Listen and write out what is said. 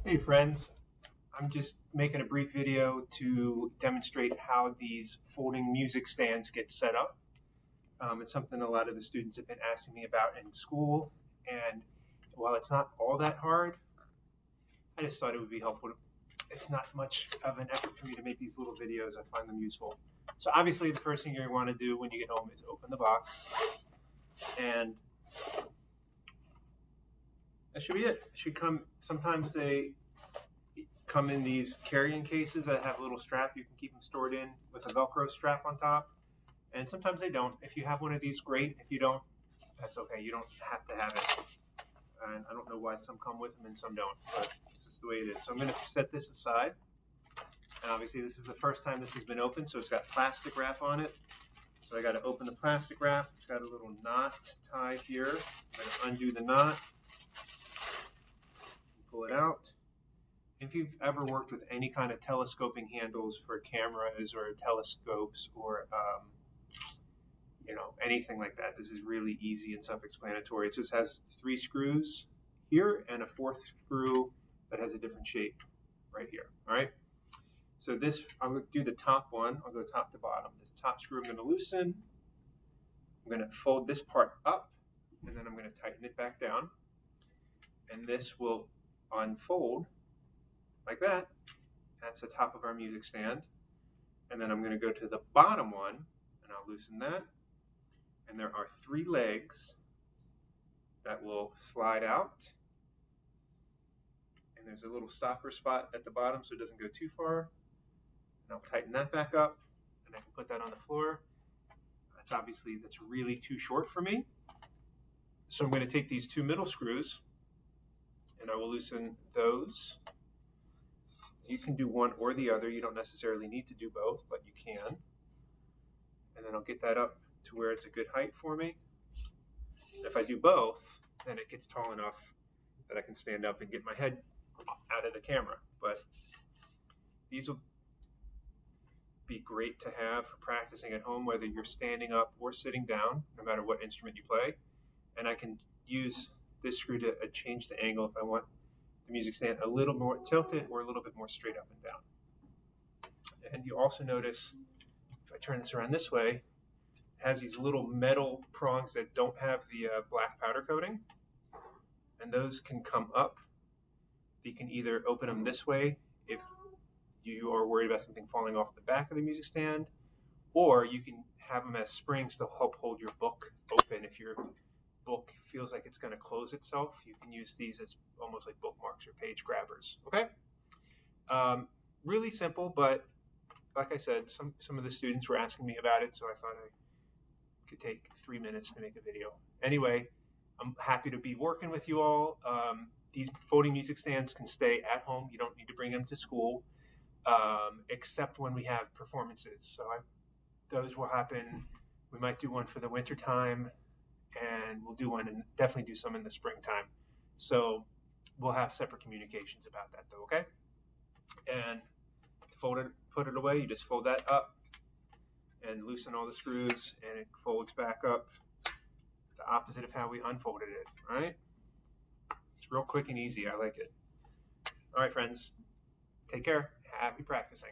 Hey friends, I'm just making a brief video to demonstrate how these folding music stands get set up. It's something a lot of the students have been asking me about in school, and while it's not all that hard, I just thought it would be helpful. It's not much of an effort for me to make these little videos. I find them useful. So obviously the first thing you want to do when you get home is open the box, and that should be it. It should come, sometimes they come in these carrying cases that have a little strap you can keep them stored in with a Velcro strap on top. And sometimes they don't. If you have one of these, great. If you don't, that's okay. You don't have to have it. And I don't know why some come with them and some don't, but this is the way it is. So I'm going to set this aside. And obviously this is the first time this has been opened, so it's got plastic wrap on it. So I got to open the plastic wrap. It's got a little knot tie here. I'm going to undo the knot, pull it out. If you've ever worked with any kind of telescoping handles for cameras or telescopes or anything like that, this is really easy and self-explanatory. It just has 3 screws here and a 4th screw that has a different shape right here. All right. So this, I'm going to do the top one. I'll go top to bottom. This top screw I'm going to loosen. I'm going to fold this part up, and then I'm going to tighten it back down. And this will unfold like that. That's the top of our music stand. And then I'm going to go to the bottom one, and I'll loosen that. And there are 3 legs that will slide out. And there's a little stopper spot at the bottom so it doesn't go too far. And I'll tighten that back up, and I can put that on the floor. That's really too short for me. So I'm going to take these 2 middle screws, and I will loosen those. You can do one or the other. You don't necessarily need to do both, but you can. And then I'll get that up to where it's a good height for me. If I do both, then it gets tall enough that I can stand up and get my head out of the camera. But these will be great to have for practicing at home, whether you're standing up or sitting down, no matter what instrument you play. And I can use this screw to change the angle if I want the music stand a little more tilted or a little bit more straight up and down. And you also notice, if I turn this around this way, it has these little metal prongs that don't have the black powder coating, and those can come up. You can either open them this way if you are worried about something falling off the back of the music stand, or you can have them as springs to help hold your book open. If your book feels like it's going to close itself, you can use these as almost like bookmarks or page grabbers. Okay, really simple, but like I said, some of the students were asking me about it, so I thought I could take 3 minutes to make a video. Anyway, I'm happy to be working with you all. These folding music stands can stay at home. You don't need to bring them to school, except when we have performances. So those will happen. We might do one for the winter time, and we'll do one and definitely do some in the springtime. So we'll have separate communications about that though, okay? And to put it away, you just fold that up and loosen all the screws, and it folds back up the opposite of how we unfolded it, all right? It's real quick and easy. I like it. All right, friends, take care. Happy practicing.